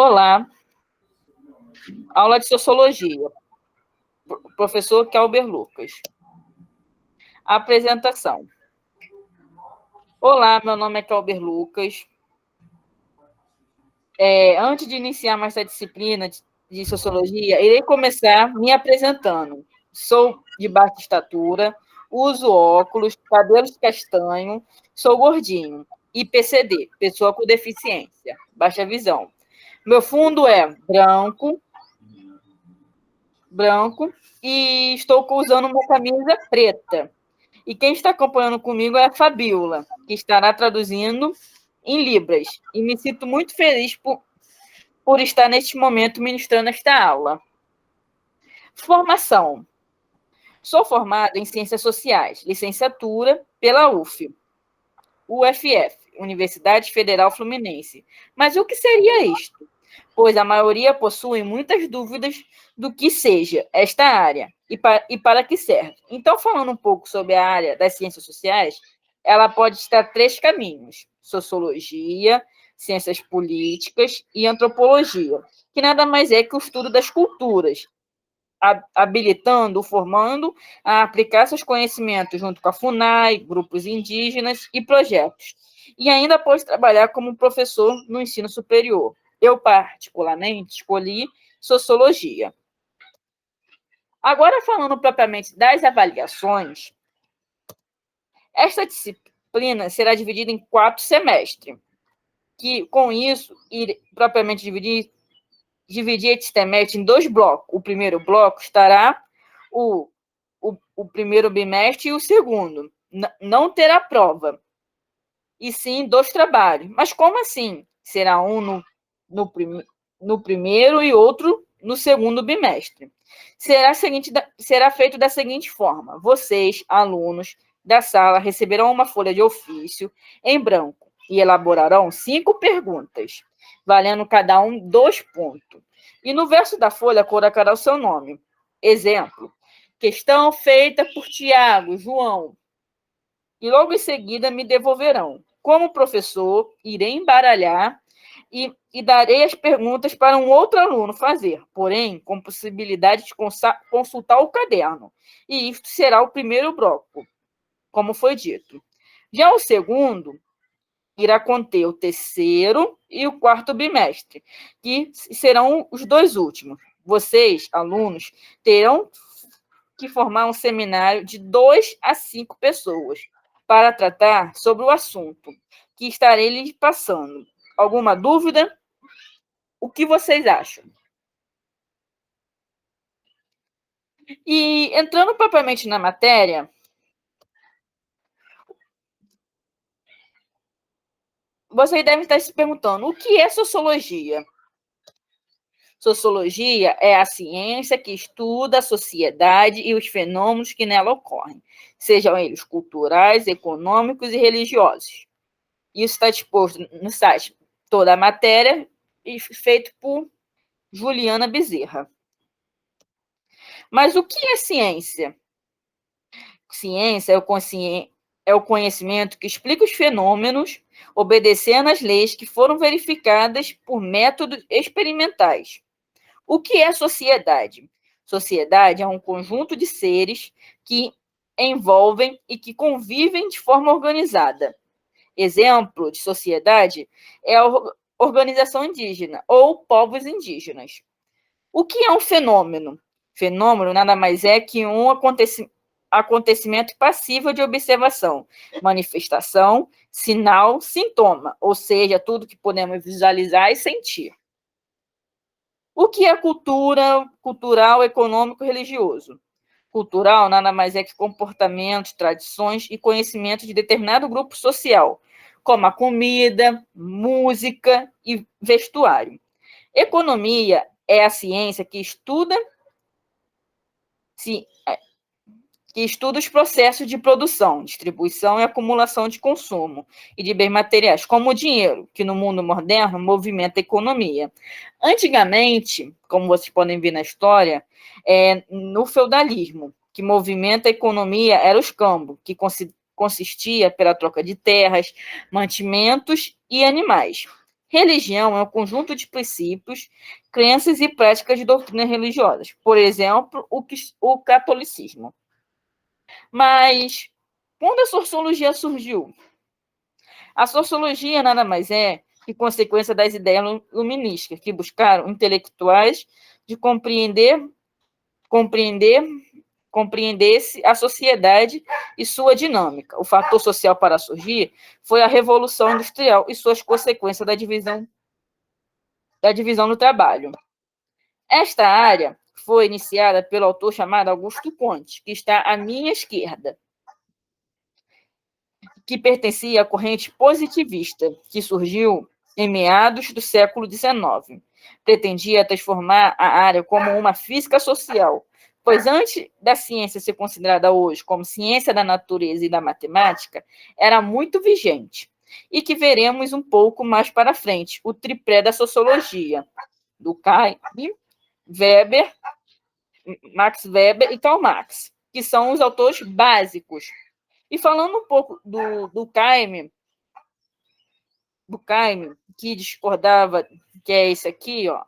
Olá, aula de Sociologia, professor Kelber Lucas. Apresentação. Olá, meu nome é Kelber Lucas. Antes de iniciar essa disciplina de Sociologia, irei começar me apresentando. Sou de baixa estatura, uso óculos, cabelos castanhos, sou gordinho e PCD, pessoa com deficiência, baixa visão. Meu fundo é branco e estou usando uma camisa preta. E quem está acompanhando comigo é a Fabiola, que estará traduzindo em Libras. E me sinto muito feliz por estar neste momento ministrando esta aula. Formação. Sou formada em Ciências Sociais, licenciatura pela UFF, Universidade Federal Fluminense. Mas o que seria isto? Pois a maioria possui muitas dúvidas do que seja esta área e para que serve. Então, falando um pouco sobre a área das ciências sociais, ela pode estar três caminhos: sociologia, ciências políticas e antropologia, que nada mais é que o estudo das culturas, habilitando, formando a aplicar seus conhecimentos junto com a FUNAI, grupos indígenas e projetos. E ainda pode trabalhar como professor no ensino superior. Eu, particularmente, escolhi sociologia. Agora, falando propriamente das avaliações, esta disciplina será dividida em 4 semestres, que, com isso, propriamente dividir este semestre em 2 blocos. O primeiro bloco estará o primeiro bimestre e o segundo. Não terá prova, e sim 2 trabalhos. Mas como assim? Será um no primeiro e outro no segundo bimestre. Será feito da seguinte forma: vocês, alunos da sala, receberão uma folha de ofício em branco e elaborarão 5 perguntas, valendo cada um 2 pontos. E no verso da folha colocará o seu nome. Exemplo: questão feita por Tiago, João. E logo em seguida me devolverão. Como professor, irei embaralhar e darei as perguntas para um outro aluno fazer, porém, com possibilidade de consultar o caderno. E isto será o primeiro bloco, como foi dito. Já o segundo irá conter o terceiro e o quarto bimestre, que serão os 2 últimos. Vocês, alunos, terão que formar um seminário de 2 a 5 pessoas para tratar sobre o assunto que estarei lhes passando. Alguma dúvida? O que vocês acham? E entrando propriamente na matéria, vocês devem estar se perguntando: o que é sociologia? Sociologia é a ciência que estuda a sociedade e os fenômenos que nela ocorrem, sejam eles culturais, econômicos e religiosos. Isso está disposto no site Toda a Matéria, feito por Juliana Bezerra. Mas o que é ciência? Ciência é o conhecimento que explica os fenômenos, obedecendo às leis que foram verificadas por métodos experimentais. O que é sociedade? Sociedade é um conjunto de seres que envolvem e que convivem de forma organizada. Exemplo de sociedade é a organização indígena ou povos indígenas. O que é um fenômeno? Fenômeno nada mais é que um acontecimento passível de observação, manifestação, sinal, sintoma, ou seja, tudo que podemos visualizar e sentir. O que é cultural, econômico e religioso? Cultural nada mais é que comportamentos, tradições e conhecimentos de determinado grupo social, como a comida, música e vestuário. Economia é a ciência que estuda os processos de produção, distribuição e acumulação de consumo e de bens materiais, como o dinheiro, que no mundo moderno movimenta a economia. Antigamente, como vocês podem ver na história, no feudalismo, que movimenta a economia era o escambo, que consistia pela troca de terras, mantimentos e animais. Religião é um conjunto de princípios, crenças e práticas de doutrinas religiosas. Por exemplo, o catolicismo. Mas quando a sociologia surgiu? A sociologia nada mais é que consequência das ideias iluministas, que buscaram intelectuais de compreendesse a sociedade e sua dinâmica. O fator social para surgir foi a Revolução Industrial e suas consequências da divisão do trabalho. Esta área foi iniciada pelo autor chamado Augusto Comte, que está à minha esquerda, que pertencia à corrente positivista, que surgiu em meados do século XIX. Pretendia transformar a área como uma física social, pois antes da ciência ser considerada hoje como ciência da natureza e da matemática, era muito vigente, e que veremos um pouco mais para frente, o tripé da sociologia, do Caime, Weber, Max Weber e Karl Marx, que são os autores básicos. E falando um pouco do Caime, que discordava, que é esse aqui, ó,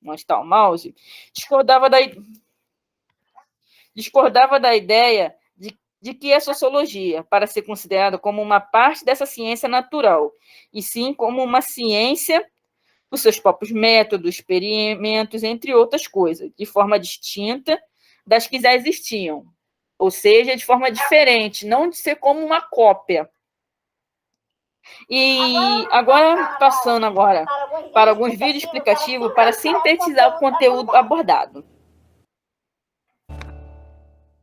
onde está o mouse, discordava da ideia de que a sociologia, para ser considerada como uma parte dessa ciência natural, e sim como uma ciência os seus próprios métodos, experimentos, entre outras coisas, de forma distinta das que já existiam. Ou seja, de forma diferente, não de ser como uma cópia. E agora, passando agora para alguns vídeos explicativos para sintetizar o conteúdo abordado.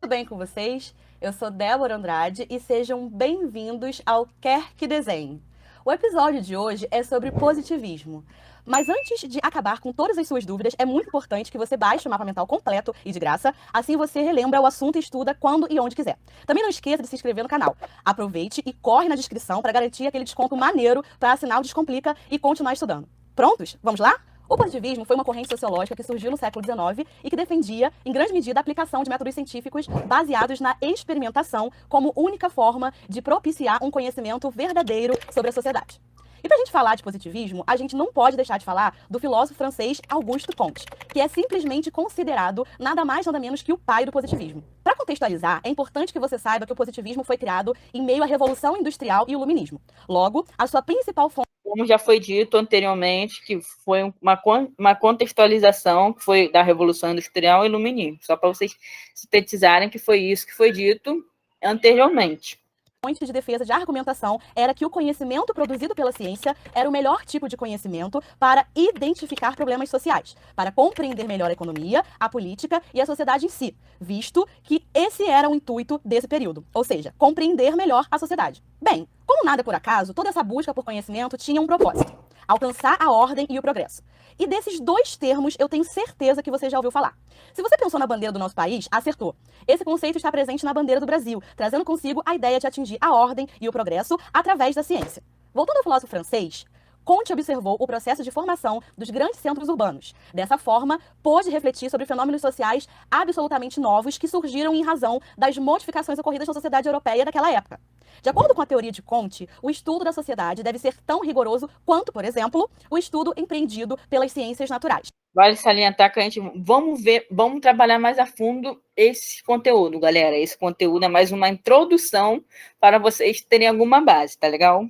Tudo bem com vocês? Eu sou Débora Andrade e sejam bem-vindos ao Quer Que Desenhe. O episódio de hoje é sobre positivismo. Mas antes de acabar com todas as suas dúvidas, é muito importante que você baixe o mapa mental completo e de graça, assim você relembra o assunto e estuda quando e onde quiser. Também não esqueça de se inscrever no canal. Aproveite e corre na descrição para garantir aquele desconto maneiro para assinar o Descomplica e continuar estudando. Prontos? Vamos lá? O positivismo foi uma corrente sociológica que surgiu no século XIX e que defendia, em grande medida, a aplicação de métodos científicos baseados na experimentação como única forma de propiciar um conhecimento verdadeiro sobre a sociedade. E para a gente falar de positivismo, a gente não pode deixar de falar do filósofo francês Auguste Comte, que é simplesmente considerado nada mais nada menos que o pai do positivismo. Para contextualizar, é importante que você saiba que o positivismo foi criado em meio à Revolução Industrial e o Iluminismo. Logo, a sua principal fonte... Como já foi dito anteriormente, que foi uma contextualização que foi da Revolução Industrial e Iluminismo, só para vocês sintetizarem que foi isso que foi dito anteriormente. Fonte de defesa de argumentação era que o conhecimento produzido pela ciência era o melhor tipo de conhecimento para identificar problemas sociais, para compreender melhor a economia, a política e a sociedade em si, visto que esse era o intuito desse período, ou seja, compreender melhor a sociedade. Bem, como nada por acaso, toda essa busca por conhecimento tinha um propósito: alcançar a ordem e o progresso. E desses dois termos eu tenho certeza que você já ouviu falar. Se você pensou na bandeira do nosso país, acertou. Esse conceito está presente na bandeira do Brasil, trazendo consigo a ideia de atingir a ordem e o progresso através da ciência. Voltando ao filósofo francês, Comte observou o processo de formação dos grandes centros urbanos. Dessa forma, pôde refletir sobre fenômenos sociais absolutamente novos que surgiram em razão das modificações ocorridas na sociedade europeia daquela época. De acordo com a teoria de Comte, o estudo da sociedade deve ser tão rigoroso quanto, por exemplo, o estudo empreendido pelas ciências naturais. Vale salientar que a gente vamos trabalhar mais a fundo esse conteúdo, galera. Esse conteúdo é mais uma introdução para vocês terem alguma base, tá legal?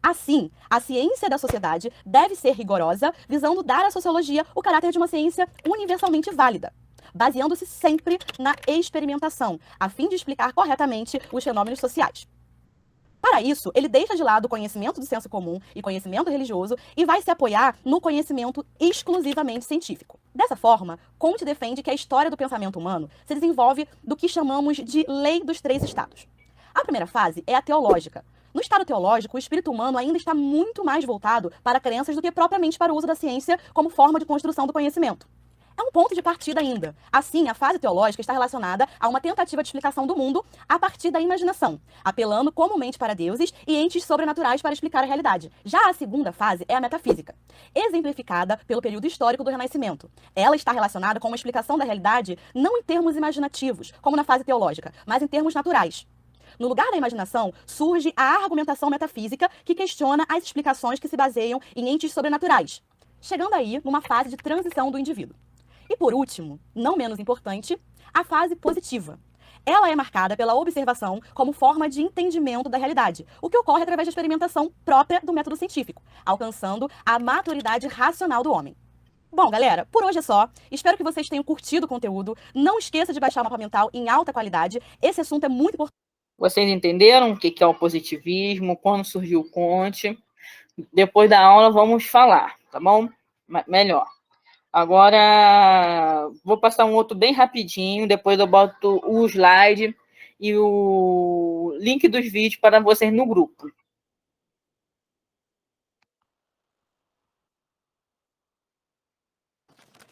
Assim, a ciência da sociedade deve ser rigorosa, visando dar à sociologia o caráter de uma ciência universalmente válida, baseando-se sempre na experimentação, a fim de explicar corretamente os fenômenos sociais. Para isso, ele deixa de lado o conhecimento do senso comum e conhecimento religioso e vai se apoiar no conhecimento exclusivamente científico. Dessa forma, Comte defende que a história do pensamento humano se desenvolve do que chamamos de lei dos três estados. A primeira fase é a teológica. No estado teológico, o espírito humano ainda está muito mais voltado para crenças do que propriamente para o uso da ciência como forma de construção do conhecimento. É um ponto de partida ainda. Assim, a fase teológica está relacionada a uma tentativa de explicação do mundo a partir da imaginação, apelando comumente para deuses e entes sobrenaturais para explicar a realidade. Já a segunda fase é a metafísica, exemplificada pelo período histórico do Renascimento. Ela está relacionada com uma explicação da realidade não em termos imaginativos, como na fase teológica, mas em termos naturais. No lugar da imaginação, surge a argumentação metafísica que questiona as explicações que se baseiam em entes sobrenaturais, chegando aí numa fase de transição do indivíduo. E por último, não menos importante, a fase positiva. Ela é marcada pela observação como forma de entendimento da realidade, o que ocorre através da experimentação própria do método científico, alcançando a maturidade racional do homem. Bom, galera, por hoje é só. Espero que vocês tenham curtido o conteúdo. Não esqueça de baixar o mapa mental em alta qualidade. Esse assunto é muito importante. Vocês entenderam o que é o positivismo, quando surgiu o Comte? Depois da aula vamos falar, tá bom? Melhor. Agora, vou passar um outro bem rapidinho, depois eu boto o slide e o link dos vídeos para vocês no grupo.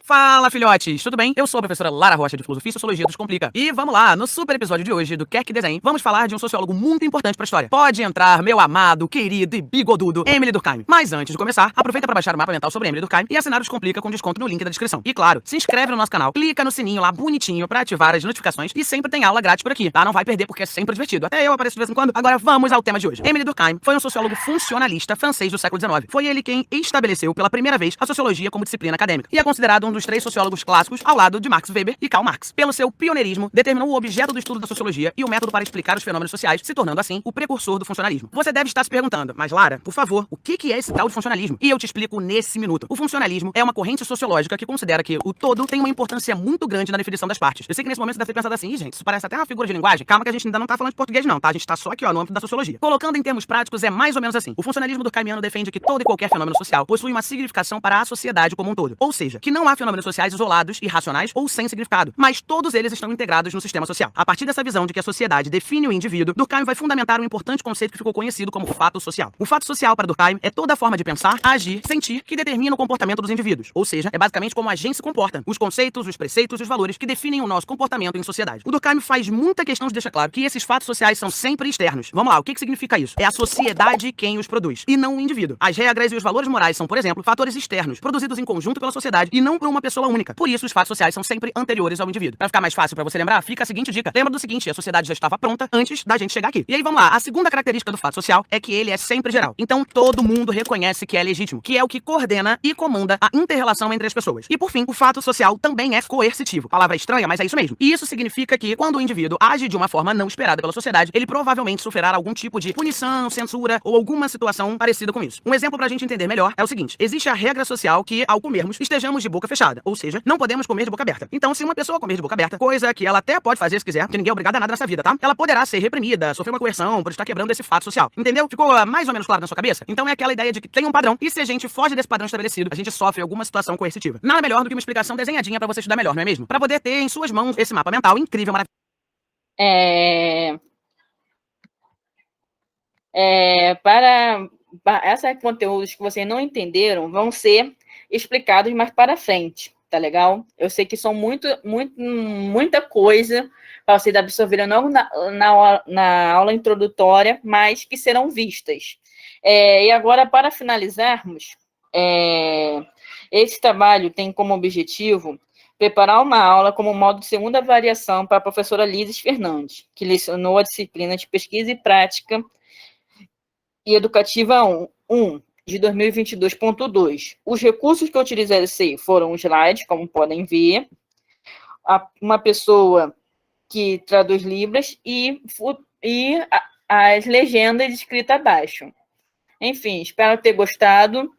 Fala, filhotes! Tudo bem? Eu sou a professora Lara Rocha, de Filosofia e Sociologia dos Complica. E vamos lá, no super episódio de hoje do Quer Que Desenhe, vamos falar de um sociólogo muito importante pra história. Pode entrar, meu amado, querido e bigodudo Emile Durkheim. Mas antes de começar, aproveita para baixar o mapa mental sobre Emile Durkheim e assinar os Complica com desconto no link da descrição. E claro, se inscreve no nosso canal, clica no sininho lá bonitinho pra ativar as notificações e sempre tem aula grátis por aqui, tá? Não vai perder porque é sempre divertido. Até eu apareço de vez em quando. Agora vamos ao tema de hoje. Emile Durkheim foi um sociólogo funcionalista francês do século XIX. Foi ele quem estabeleceu pela primeira vez a sociologia como disciplina acadêmica e é considerado um dos 3 sociólogos clássicos ao lado de Max Weber e Karl Marx. Pelo seu pioneirismo, determinou o objeto do estudo da sociologia e o método para explicar os fenômenos sociais, se tornando assim o precursor do funcionalismo. Você deve estar se perguntando, mas Lara, por favor, o que é esse tal de funcionalismo? E eu te explico nesse minuto. O funcionalismo é uma corrente sociológica que considera que o todo tem uma importância muito grande na definição das partes. Eu sei que nesse momento você deve ter pensado assim, gente, isso parece até uma figura de linguagem. Calma que a gente ainda não tá falando de português não, tá? A gente tá só aqui, ó, no âmbito da sociologia. Colocando em termos práticos, é mais ou menos assim. O funcionalismo durkheimiano defende que todo e qualquer fenômeno social possui uma significação para a sociedade como um todo. Ou seja, que não há fenômenos sociais isolados, irracionais ou sem significado, mas todos eles estão integrados no sistema social. A partir dessa visão de que a sociedade define o indivíduo, Durkheim vai fundamentar um importante conceito que ficou conhecido como fato social. O fato social para Durkheim é toda a forma de pensar, agir, sentir que determina o comportamento dos indivíduos. Ou seja, é basicamente como a gente se comporta, os conceitos, os preceitos, os valores que definem o nosso comportamento em sociedade. O Durkheim faz muita questão de deixar claro que esses fatos sociais são sempre externos. Vamos lá, o que significa isso? É a sociedade quem os produz, e não o indivíduo. As regras e os valores morais são, por exemplo, fatores externos, produzidos em conjunto pela sociedade e não por uma pessoa única. Por isso, os fatos sociais são sempre anteriores ao indivíduo. Para ficar mais fácil para você lembrar, fica a seguinte dica. Lembra do seguinte, a sociedade já estava pronta antes da gente chegar aqui. E aí vamos lá, a segunda característica do fato social é que ele é sempre geral. Então todo mundo reconhece que é legítimo, que é o que coordena e comanda a inter-relação entre as pessoas. E por fim, o fato social também é coercitivo. Palavra estranha, mas é isso mesmo. E isso significa que quando o indivíduo age de uma forma não esperada pela sociedade, ele provavelmente sofrerá algum tipo de punição, censura ou alguma situação parecida com isso. Um exemplo pra gente entender melhor é o seguinte, existe a regra social que ao comermos estejamos de boca fechada, ou seja, não podemos comer de boca aberta. Então se uma pessoa comer de boca aberta, coisa que ela até pode fazer se quiser, porque ninguém é obrigado a nada nessa vida, tá? Ela poderá ser reprimida, sofrer uma coerção por estar quebrando esse fato social. Entendeu? Ficou mais ou menos claro na sua cabeça? Então é aquela ideia de que tem um padrão e se a gente foge desse padrão estabelecido, a gente sofre alguma situação coercitiva. Nada melhor do que uma explicação desenhadinha pra você estudar melhor, não é mesmo? Pra poder ter em suas mãos esse mapa mental incrível, maravilhoso. Para esses conteúdos que vocês não entenderam, vão ser explicados mais para frente, tá legal? Eu sei que são muita coisa para vocês absorverem logo na aula introdutória, mas que serão vistas. E agora, para finalizarmos, esse trabalho tem como objetivo preparar uma aula como modo de segunda avaliação para a professora Lises Fernandes, que lecionou a disciplina de pesquisa e prática e educativa 1 de 2022.2. Os recursos que eu utilizei foram os slides, como podem ver, uma pessoa que traduz Libras e as legendas escritas abaixo. Enfim, espero ter gostado.